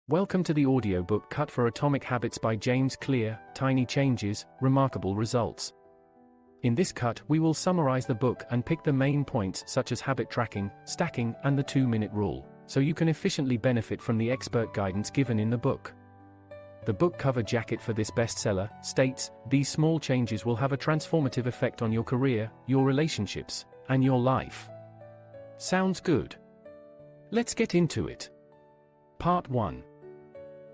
Welcome to the audiobook cut for Atomic Habits by James Clear, Tiny Changes, Remarkable Results. In this cut, we will summarize the book and pick the main points such as habit tracking, stacking, and the 2-minute rule, so you can efficiently benefit from the expert guidance given in the book. The book cover jacket for this bestseller states, "These small changes will have a transformative effect on your career, your relationships, and your life." Sounds good? Let's get into it. Part 1.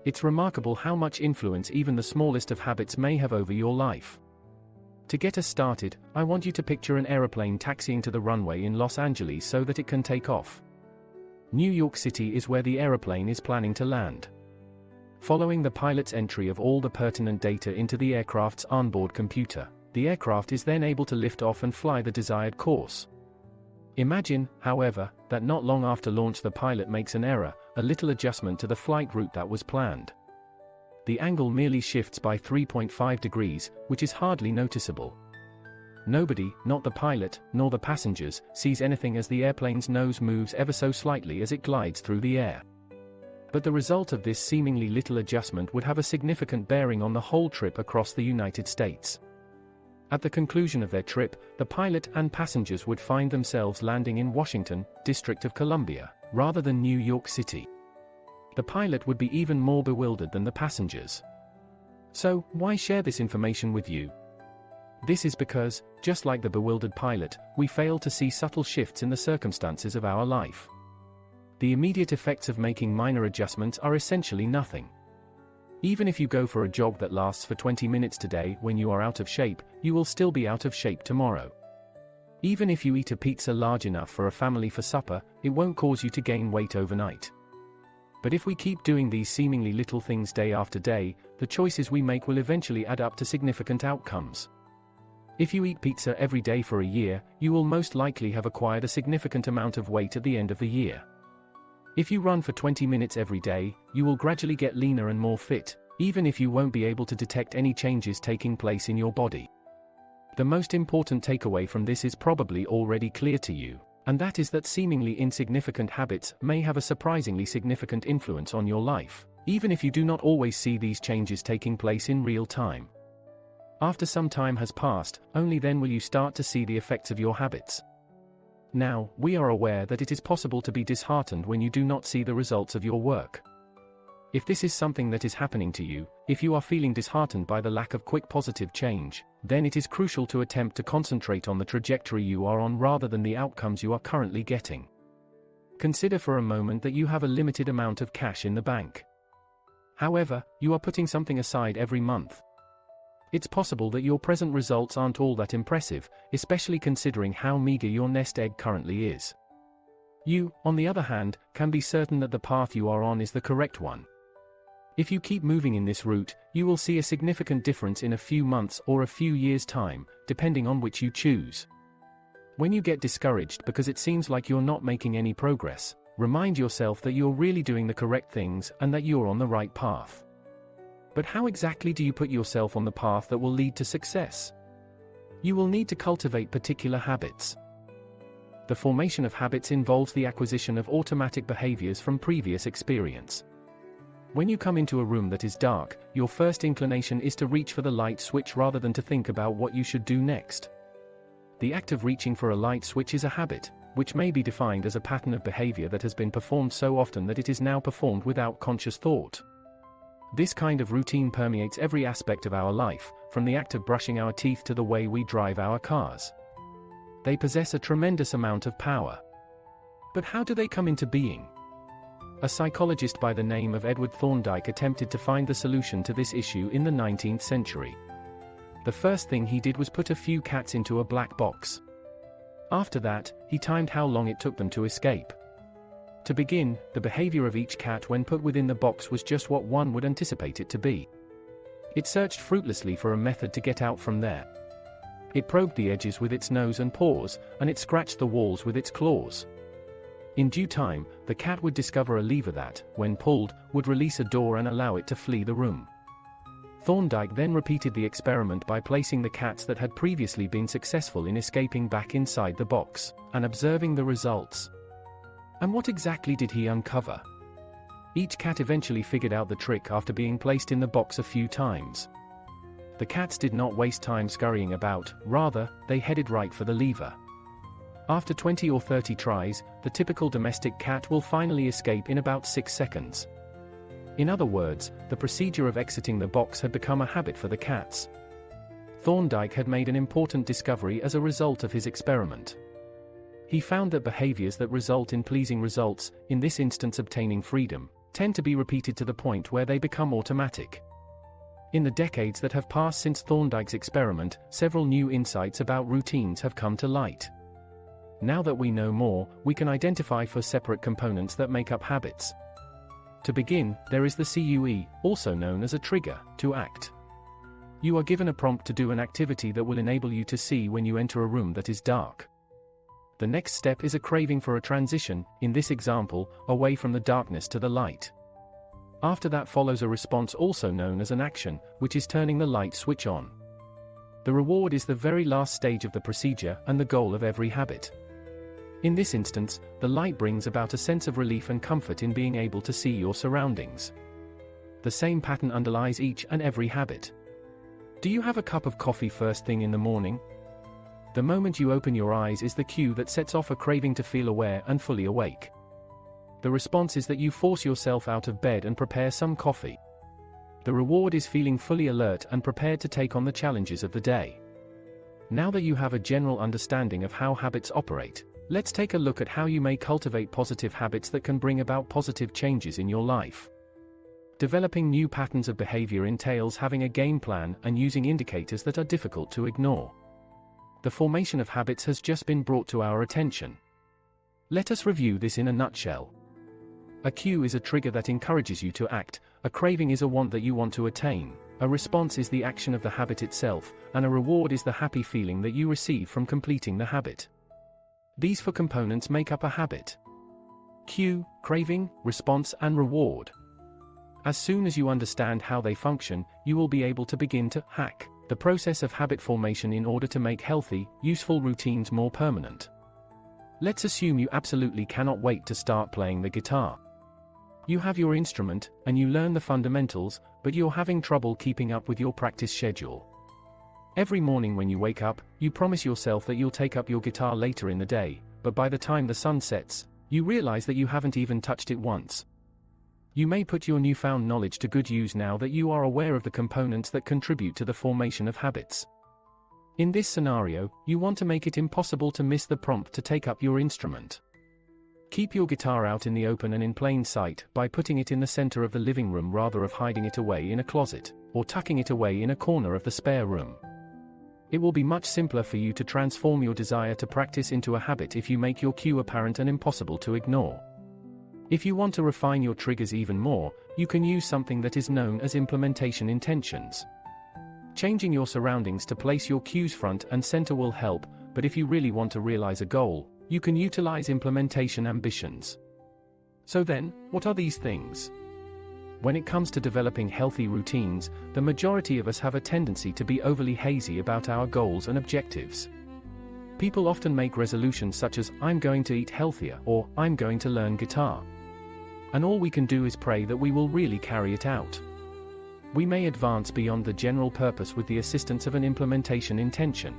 It's remarkable how much influence even the smallest of habits may have over your life. To get us started, I want you to picture an aeroplane taxiing to the runway in Los Angeles so that it can take off. New York City is where the aeroplane is planning to land. Following the pilot's entry of all the pertinent data into the aircraft's onboard computer, the aircraft is then able to lift off and fly the desired course. Imagine, however, that not long after launch the pilot makes an error, a little adjustment to the flight route that was planned. The angle merely shifts by 3.5 degrees, which is hardly noticeable. Nobody, not the pilot, nor the passengers, sees anything as the airplane's nose moves ever so slightly as it glides through the air. But the result of this seemingly little adjustment would have a significant bearing on the whole trip across the United States. At the conclusion of their trip, the pilot and passengers would find themselves landing in Washington, District of Columbia, rather than New York City. The pilot would be even more bewildered than the passengers. So, why share this information with you? This is because, just like the bewildered pilot, we fail to see subtle shifts in the circumstances of our life. The immediate effects of making minor adjustments are essentially nothing. Even if you go for a jog that lasts for 20 minutes today when you are out of shape, you will still be out of shape tomorrow. Even if you eat a pizza large enough for a family for supper, it won't cause you to gain weight overnight. But if we keep doing these seemingly little things day after day, the choices we make will eventually add up to significant outcomes. If you eat pizza every day for a year, you will most likely have acquired a significant amount of weight at the end of the year. If you run for 20 minutes every day, you will gradually get leaner and more fit, even if you won't be able to detect any changes taking place in your body. The most important takeaway from this is probably already clear to you, and that is that seemingly insignificant habits may have a surprisingly significant influence on your life, even if you do not always see these changes taking place in real time. After some time has passed, only then will you start to see the effects of your habits. Now, we are aware that it is possible to be disheartened when you do not see the results of your work. If this is something that is happening to you, if you are feeling disheartened by the lack of quick positive change, then it is crucial to attempt to concentrate on the trajectory you are on rather than the outcomes you are currently getting. Consider for a moment that you have a limited amount of cash in the bank. However, you are putting something aside every month. It's possible that your present results aren't all that impressive, especially considering how meager your nest egg currently is. You, on the other hand, can be certain that the path you are on is the correct one. If you keep moving in this route, you will see a significant difference in a few months or a few years' time, depending on which you choose. When you get discouraged because it seems like you're not making any progress, remind yourself that you're really doing the correct things and that you're on the right path. But how exactly do you put yourself on the path that will lead to success? You will need to cultivate particular habits. The formation of habits involves the acquisition of automatic behaviors from previous experience. When you come into a room that is dark, your first inclination is to reach for the light switch rather than to think about what you should do next. The act of reaching for a light switch is a habit, which may be defined as a pattern of behavior that has been performed so often that it is now performed without conscious thought. This kind of routine permeates every aspect of our life, from the act of brushing our teeth to the way we drive our cars. They possess a tremendous amount of power. But how do they come into being? A psychologist by the name of Edward Thorndike attempted to find the solution to this issue in the 19th century. The first thing he did was put a few cats into a black box. After that, he timed how long it took them to escape. To begin, the behavior of each cat when put within the box was just what one would anticipate it to be. It searched fruitlessly for a method to get out from there. It probed the edges with its nose and paws, and it scratched the walls with its claws. In due time, the cat would discover a lever that, when pulled, would release a door and allow it to flee the room. Thorndike then repeated the experiment by placing the cats that had previously been successful in escaping back inside the box, and observing the results. And what exactly did he uncover? Each cat eventually figured out the trick after being placed in the box a few times. The cats did not waste time scurrying about, rather, they headed right for the lever. After 20 or 30 tries, the typical domestic cat will finally escape in about 6 seconds. In other words, the procedure of exiting the box had become a habit for the cats. Thorndike had made an important discovery as a result of his experiment. He found that behaviors that result in pleasing results, in this instance obtaining freedom, tend to be repeated to the point where they become automatic. In the decades that have passed since Thorndike's experiment, several new insights about routines have come to light. Now that we know more, we can identify 4 separate components that make up habits. To begin, there is the CUE, also known as a trigger, to act. You are given a prompt to do an activity that will enable you to see when you enter a room that is dark. The next step is a craving for a transition, in this example, away from the darkness to the light. After that follows a response also known as an action, which is turning the light switch on. The reward is the very last stage of the procedure and the goal of every habit. In this instance, the light brings about a sense of relief and comfort in being able to see your surroundings. The same pattern underlies each and every habit. Do you have a cup of coffee first thing in the morning? The moment you open your eyes is the cue that sets off a craving to feel aware and fully awake. The response is that you force yourself out of bed and prepare some coffee. The reward is feeling fully alert and prepared to take on the challenges of the day. Now that you have a general understanding of how habits operate, let's take a look at how you may cultivate positive habits that can bring about positive changes in your life. Developing new patterns of behavior entails having a game plan and using indicators that are difficult to ignore. The formation of habits has just been brought to our attention. Let us review this in a nutshell. A cue is a trigger that encourages you to act, a craving is a want that you want to attain, a response is the action of the habit itself, and a reward is the happy feeling that you receive from completing the habit. These 4 components make up a habit: cue, craving, response, and reward. As soon as you understand how they function, you will be able to begin to hack the process of habit formation in order to make healthy, useful routines more permanent. Let's assume you absolutely cannot wait to start playing the guitar. You have your instrument, and you learn the fundamentals, but you're having trouble keeping up with your practice schedule. Every morning when you wake up, you promise yourself that you'll take up your guitar later in the day, but by the time the sun sets, you realize that you haven't even touched it once. You may put your newfound knowledge to good use now that you are aware of the components that contribute to the formation of habits. In this scenario, you want to make it impossible to miss the prompt to take up your instrument. Keep your guitar out in the open and in plain sight by putting it in the center of the living room rather of hiding it away in a closet, or tucking it away in a corner of the spare room. It will be much simpler for you to transform your desire to practice into a habit if you make your cue apparent and impossible to ignore. If you want to refine your triggers even more, you can use something that is known as implementation intentions. Changing your surroundings to place your cues front and center will help, but if you really want to realize a goal, you can utilize implementation ambitions. So then, what are these things? When it comes to developing healthy routines, the majority of us have a tendency to be overly hazy about our goals and objectives. People often make resolutions such as, "I'm going to eat healthier," or "I'm going to learn guitar." And all we can do is pray that we will really carry it out. We may advance beyond the general purpose with the assistance of an implementation intention.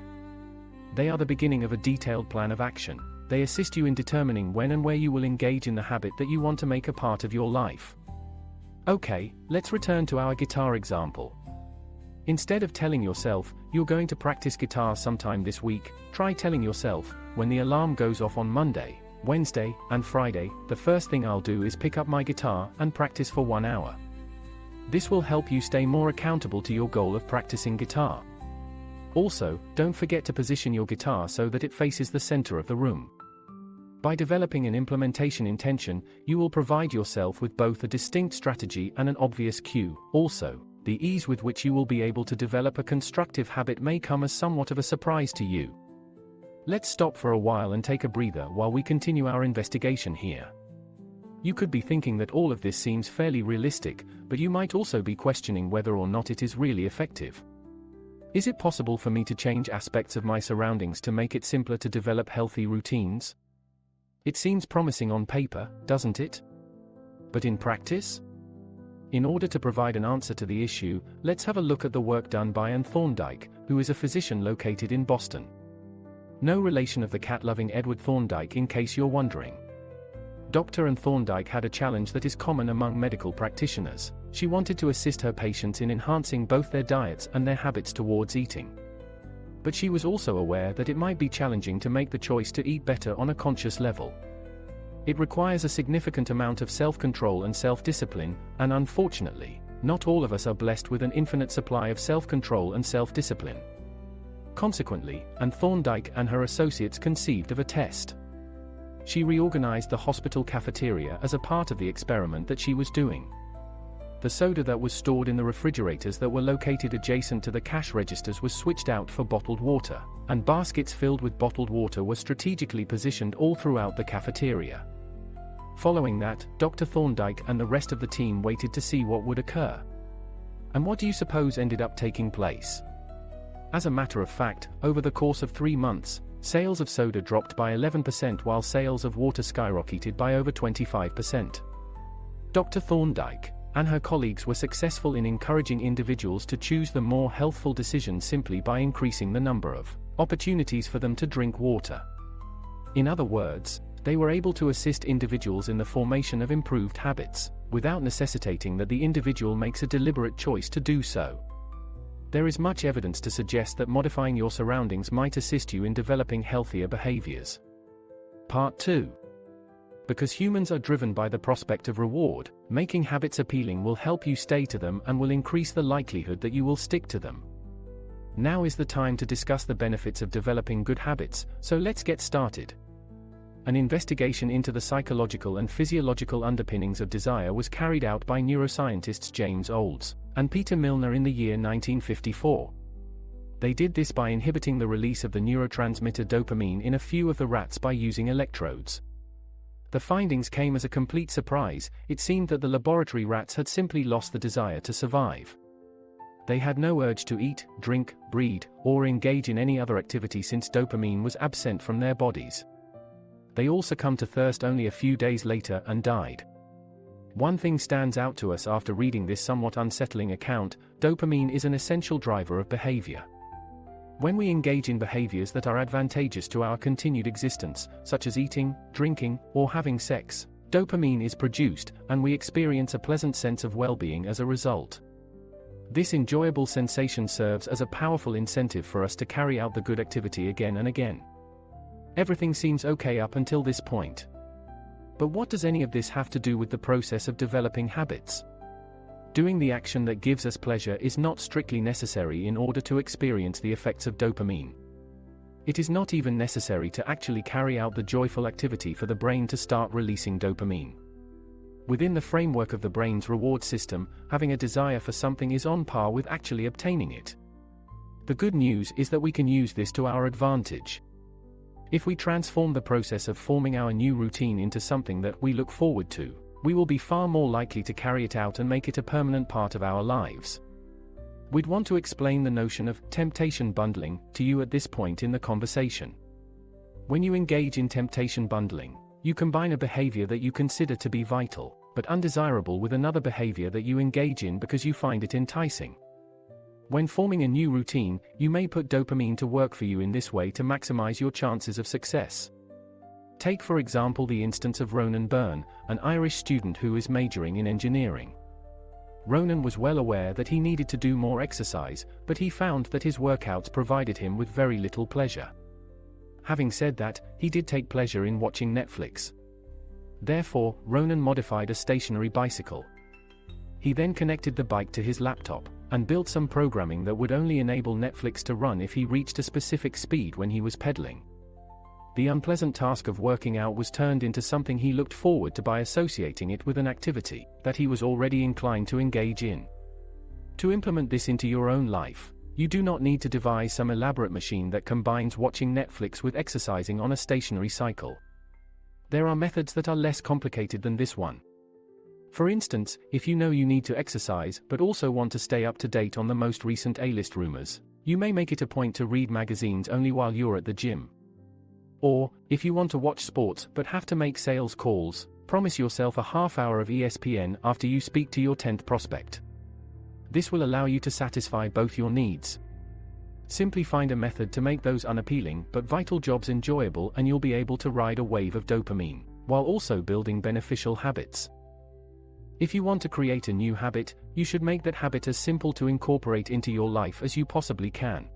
They are the beginning of a detailed plan of action. They assist you in determining when and where you will engage in the habit that you want to make a part of your life. Okay, let's return to our guitar example. Instead of telling yourself, "You're going to practice guitar sometime this week," try telling yourself, "When the alarm goes off on Monday, Wednesday, and Friday, the first thing I'll do is pick up my guitar and practice for 1 hour." This will help you stay more accountable to your goal of practicing guitar. Also, don't forget to position your guitar so that it faces the center of the room. By developing an implementation intention, you will provide yourself with both a distinct strategy and an obvious cue. Also, the ease with which you will be able to develop a constructive habit may come as somewhat of a surprise to you. Let's stop for a while and take a breather while we continue our investigation here. You could be thinking that all of this seems fairly realistic, but you might also be questioning whether or not it is really effective. Is it possible for me to change aspects of my surroundings to make it simpler to develop healthy routines? It seems promising on paper, doesn't it? But in practice? In order to provide an answer to the issue, let's have a look at the work done by Anne Thorndike, who is a physician located in Boston. No relation of the cat-loving Edward Thorndike, in case you're wondering. Dr. Anne Thorndike had a challenge that is common among medical practitioners. She wanted to assist her patients in enhancing both their diets and their habits towards eating. But she was also aware that it might be challenging to make the choice to eat better on a conscious level. It requires a significant amount of self-control and self-discipline, and unfortunately, not all of us are blessed with an infinite supply of self-control and self-discipline. Consequently, Anne Thorndike and her associates conceived of a test. She reorganized the hospital cafeteria as a part of the experiment that she was doing. The soda that was stored in the refrigerators that were located adjacent to the cash registers was switched out for bottled water, and baskets filled with bottled water were strategically positioned all throughout the cafeteria. Following that, Dr. Thorndike and the rest of the team waited to see what would occur. And what do you suppose ended up taking place? As a matter of fact, over the course of 3 months, sales of soda dropped by 11% while sales of water skyrocketed by over 25%. Dr. Thorndike and her colleagues were successful in encouraging individuals to choose the more healthful decision simply by increasing the number of opportunities for them to drink water. In other words, they were able to assist individuals in the formation of improved habits, without necessitating that the individual makes a deliberate choice to do so. There is much evidence to suggest that modifying your surroundings might assist you in developing healthier behaviors. Part 2. Because humans are driven by the prospect of reward, making habits appealing will help you stay to them and will increase the likelihood that you will stick to them. Now is the time to discuss the benefits of developing good habits, so let's get started. An investigation into the psychological and physiological underpinnings of desire was carried out by neuroscientists James Olds and Peter Milner in the year 1954. They did this by inhibiting the release of the neurotransmitter dopamine in a few of the rats by using electrodes. The findings came as a complete surprise. It seemed that the laboratory rats had simply lost the desire to survive. They had no urge to eat, drink, breed, or engage in any other activity since dopamine was absent from their bodies. They all succumbed to thirst only a few days later and died. One thing stands out to us after reading this somewhat unsettling account: dopamine is an essential driver of behavior. When we engage in behaviors that are advantageous to our continued existence, such as eating, drinking, or having sex, dopamine is produced, and we experience a pleasant sense of well-being as a result. This enjoyable sensation serves as a powerful incentive for us to carry out the good activity again and again. Everything seems okay up until this point. But what does any of this have to do with the process of developing habits? Doing the action that gives us pleasure is not strictly necessary in order to experience the effects of dopamine. It is not even necessary to actually carry out the joyful activity for the brain to start releasing dopamine. Within the framework of the brain's reward system, having a desire for something is on par with actually obtaining it. The good news is that we can use this to our advantage. If we transform the process of forming our new routine into something that we look forward to, we will be far more likely to carry it out and make it a permanent part of our lives. We'd want to explain the notion of temptation bundling to you at this point in the conversation. When you engage in temptation bundling, you combine a behavior that you consider to be vital, but undesirable with another behavior that you engage in because you find it enticing. When forming a new routine, you may put dopamine to work for you in this way to maximize your chances of success. Take for example the instance of Ronan Byrne, an Irish student who is majoring in engineering. Ronan was well aware that he needed to do more exercise, but he found that his workouts provided him with very little pleasure. Having said that, he did take pleasure in watching Netflix. Therefore, Ronan modified a stationary bicycle. He then connected the bike to his laptop, and built some programming that would only enable Netflix to run if he reached a specific speed when he was pedaling. The unpleasant task of working out was turned into something he looked forward to by associating it with an activity that he was already inclined to engage in. To implement this into your own life, you do not need to devise some elaborate machine that combines watching Netflix with exercising on a stationary cycle. There are methods that are less complicated than this one. For instance, if you know you need to exercise but also want to stay up to date on the most recent A-list rumors, you may make it a point to read magazines only while you're at the gym. Or, if you want to watch sports but have to make sales calls, promise yourself a half hour of ESPN after you speak to your 10th prospect. This will allow you to satisfy both your needs. Simply find a method to make those unappealing but vital jobs enjoyable, and you'll be able to ride a wave of dopamine, while also building beneficial habits. If you want to create a new habit, you should make that habit as simple to incorporate into your life as you possibly can.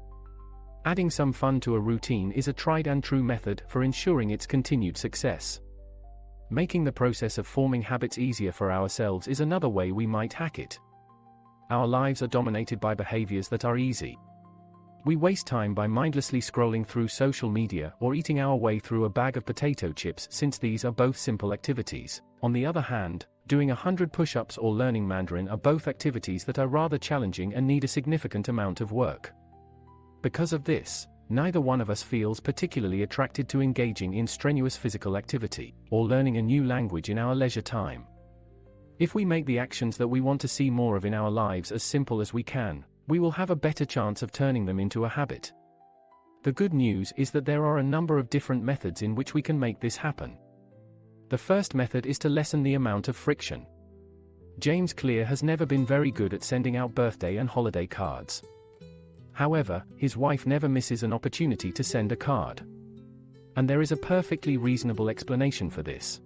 Adding some fun to a routine is a tried and true method for ensuring its continued success. Making the process of forming habits easier for ourselves is another way we might hack it. Our lives are dominated by behaviors that are easy. We waste time by mindlessly scrolling through social media or eating our way through a bag of potato chips, since these are both simple activities. On the other hand, doing 100 push-ups or learning Mandarin are both activities that are rather challenging and need a significant amount of work. Because of this, neither one of us feels particularly attracted to engaging in strenuous physical activity, or learning a new language in our leisure time. If we make the actions that we want to see more of in our lives as simple as we can, we will have a better chance of turning them into a habit. The good news is that there are a number of different methods in which we can make this happen. The first method is to lessen the amount of friction. James Clear has never been very good at sending out birthday and holiday cards. However, his wife never misses an opportunity to send a card. And there is a perfectly reasonable explanation for this.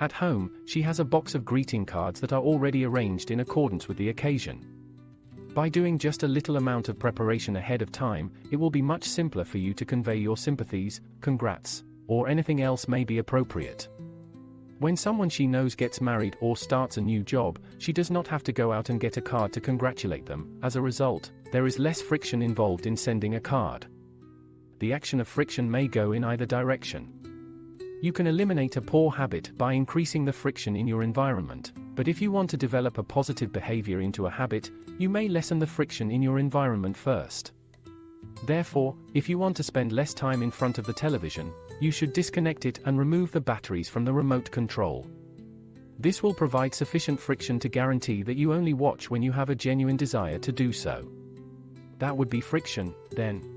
At home, she has a box of greeting cards that are already arranged in accordance with the occasion. By doing just a little amount of preparation ahead of time, it will be much simpler for you to convey your sympathies, congrats, or anything else may be appropriate. When someone she knows gets married or starts a new job, she does not have to go out and get a card to congratulate them. As a result, there is less friction involved in sending a card. The action of friction may go in either direction. You can eliminate a poor habit by increasing the friction in your environment, but if you want to develop a positive behavior into a habit, you may lessen the friction in your environment first. Therefore, if you want to spend less time in front of the television, you should disconnect it and remove the batteries from the remote control. This will provide sufficient friction to guarantee that you only watch when you have a genuine desire to do so. That would be friction, then.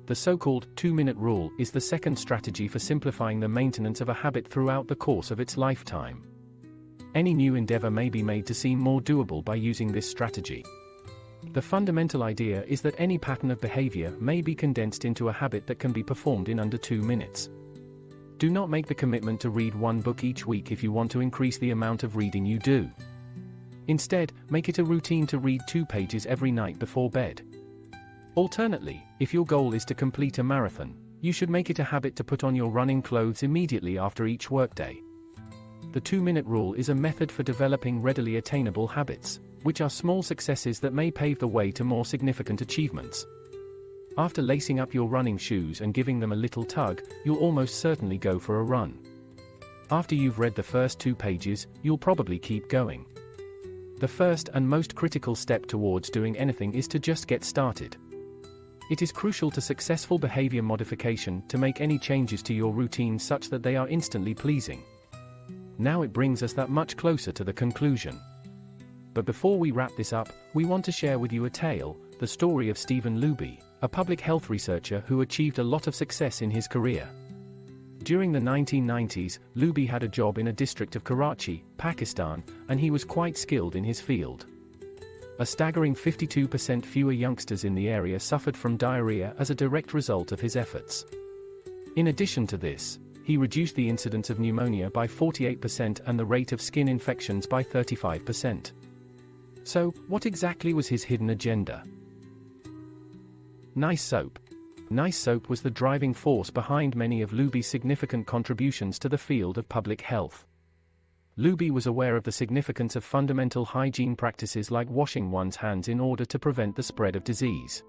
The so-called 2-minute rule is the second strategy for simplifying the maintenance of a habit throughout the course of its lifetime. Any new endeavor may be made to seem more doable by using this strategy. The fundamental idea is that any pattern of behavior may be condensed into a habit that can be performed in under 2 minutes. Do not make the commitment to read one book each week if you want to increase the amount of reading you do. Instead, make it a routine to read 2 pages every night before bed. Alternately, if your goal is to complete a marathon, you should make it a habit to put on your running clothes immediately after each workday. The 2-minute rule is a method for developing readily attainable habits, which are small successes that may pave the way to more significant achievements. After lacing up your running shoes and giving them a little tug, you'll almost certainly go for a run. After you've read the first 2 pages, you'll probably keep going. The first and most critical step towards doing anything is to just get started. It is crucial to successful behavior modification to make any changes to your routine such that they are instantly pleasing. Now it brings us that much closer to the conclusion. But before we wrap this up, we want to share with you a tale, the story of Stephen Luby, a public health researcher who achieved a lot of success in his career. During the 1990s, Luby had a job in a district of Karachi, Pakistan, and he was quite skilled in his field. A staggering 52% fewer youngsters in the area suffered from diarrhea as a direct result of his efforts. In addition to this, he reduced the incidence of pneumonia by 48% and the rate of skin infections by 35%. So, what exactly was his hidden agenda? Nice soap. Nice soap was the driving force behind many of Luby's significant contributions to the field of public health. Luby was aware of the significance of fundamental hygiene practices like washing one's hands in order to prevent the spread of disease.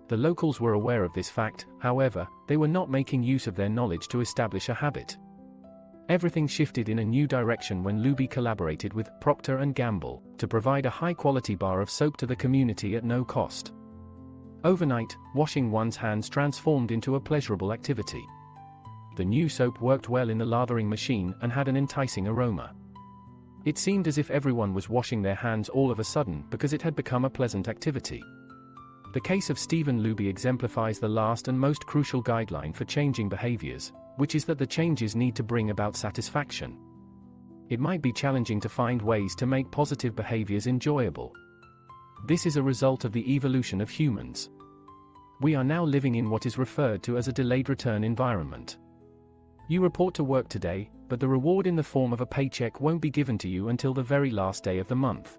The locals were aware of this fact, however, they were not making use of their knowledge to establish a habit. Everything shifted in a new direction when Luby collaborated with Procter & Gamble to provide a high-quality bar of soap to the community at no cost. Overnight, washing one's hands transformed into a pleasurable activity. The new soap worked well in the lathering machine and had an enticing aroma. It seemed as if everyone was washing their hands all of a sudden because it had become a pleasant activity. The case of Stephen Luby exemplifies the last and most crucial guideline for changing behaviors, which is that the changes need to bring about satisfaction. it might be challenging to find ways to make positive behaviors enjoyable. This is a result of the evolution of humans. We are now living in what is referred to as a delayed return environment. You report to work today, but the reward in the form of a paycheck won't be given to you until the very last day of the month.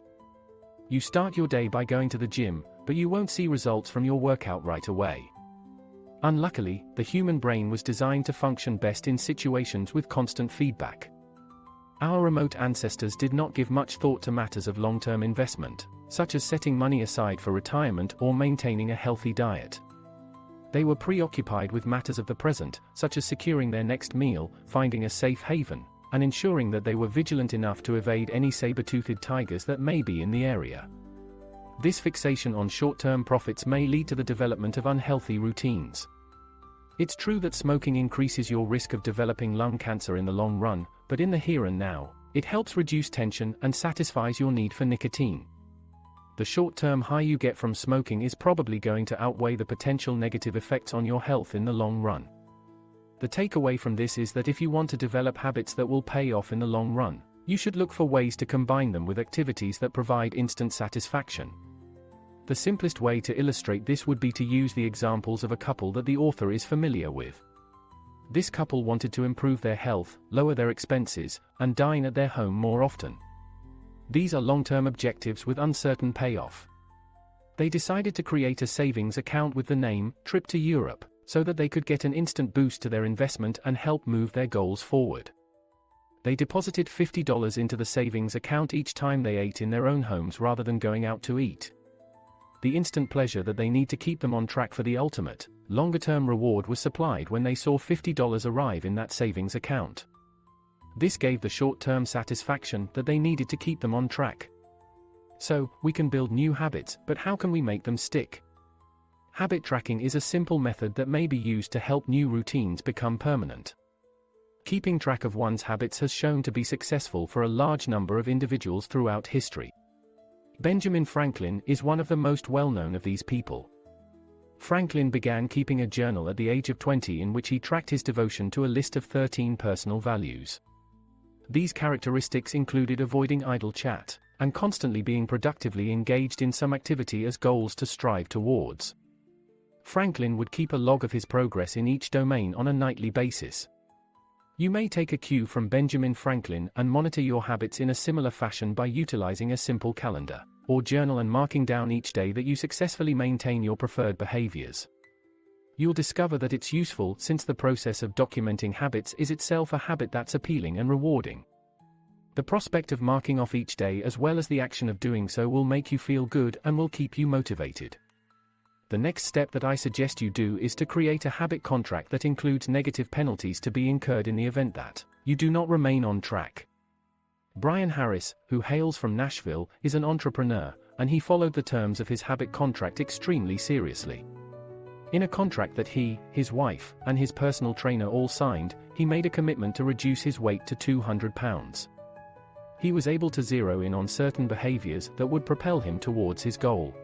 You start your day by going to the gym, but you won't see results from your workout right away. Unluckily, the human brain was designed to function best in situations with constant feedback. Our remote ancestors did not give much thought to matters of long-term investment, such as setting money aside for retirement or maintaining a healthy diet. They were preoccupied with matters of the present, such as securing their next meal, finding a safe haven, and ensuring that they were vigilant enough to evade any saber-toothed tigers that may be in the area. This fixation on short-term profits may lead to the development of unhealthy routines. It's true that smoking increases your risk of developing lung cancer in the long run, but in the here and now, it helps reduce tension and satisfies your need for nicotine. The short-term high you get from smoking is probably going to outweigh the potential negative effects on your health in the long run. The takeaway from this is that if you want to develop habits that will pay off in the long run, you should look for ways to combine them with activities that provide instant satisfaction. The simplest way to illustrate this would be to use the examples of a couple that the author is familiar with. This couple wanted to improve their health, lower their expenses, and dine at their home more often. These are long-term objectives with uncertain payoff. They decided to create a savings account with the name Trip to Europe, so that they could get an instant boost to their investment and help move their goals forward. They deposited $50 into the savings account each time they ate in their own homes rather than going out to eat. The instant pleasure that they need to keep them on track for the ultimate, longer-term reward was supplied when they saw $50 arrive in that savings account. This gave the short-term satisfaction that they needed to keep them on track. So, we can build new habits, but how can we make them stick? Habit tracking is a simple method that may be used to help new routines become permanent. Keeping track of one's habits has shown to be successful for a large number of individuals throughout history. Benjamin Franklin is one of the most well-known of these people. Franklin began keeping a journal at the age of 20 in which he tracked his devotion to a list of 13 personal values. These characteristics included avoiding idle chat, and constantly being productively engaged in some activity as goals to strive towards. Franklin would keep a log of his progress in each domain on a nightly basis. You may take a cue from Benjamin Franklin and monitor your habits in a similar fashion by utilizing a simple calendar or journal and marking down each day that you successfully maintain your preferred behaviors. You'll discover that it's useful since the process of documenting habits is itself a habit that's appealing and rewarding. The prospect of marking off each day as well as the action of doing so will make you feel good and will keep you motivated. The next step that I suggest you do is to create a habit contract that includes negative penalties to be incurred in the event that you do not remain on track. Brian Harris, who hails from Nashville, is an entrepreneur, and he followed the terms of his habit contract extremely seriously. In a contract that he, his wife, and his personal trainer all signed, he made a commitment to reduce his weight to 200 pounds. He was able to zero in on certain behaviors that would propel him towards his goal.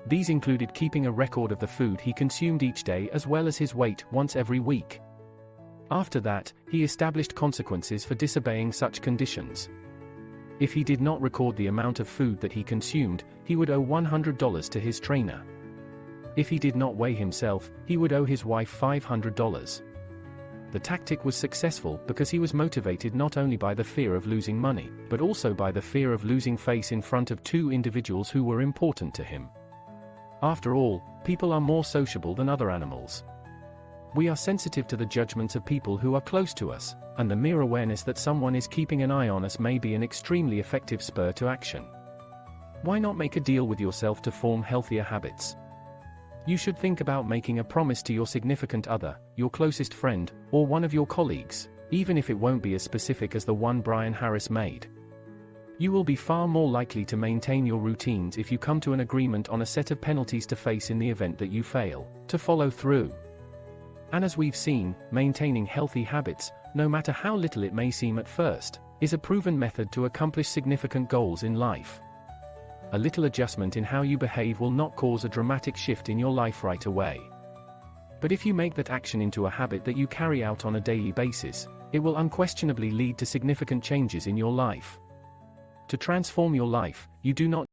These included keeping a record of the food he consumed each day as well as his weight once every week. After that, he established consequences for disobeying such conditions. If he did not record the amount of food that he consumed, he would owe $100 to his trainer. If he did not weigh himself, he would owe his wife $500. The tactic was successful because he was motivated not only by the fear of losing money, but also by the fear of losing face in front of two individuals who were important to him. After all, people are more sociable than other animals. We are sensitive to the judgments of people who are close to us, and the mere awareness that someone is keeping an eye on us may be an extremely effective spur to action. Why not make a deal with yourself to form healthier habits? You should think about making a promise to your significant other, your closest friend, or one of your colleagues, even if it won't be as specific as the one Brian Harris made. You will be far more likely to maintain your routines if you come to an agreement on a set of penalties to face in the event that you fail to follow through. And as we've seen, maintaining healthy habits, no matter how little it may seem at first, is a proven method to accomplish significant goals in life. A little adjustment in how you behave will not cause a dramatic shift in your life right away. But if you make that action into a habit that you carry out on a daily basis, it will unquestionably lead to significant changes in your life. To transform your life, you do not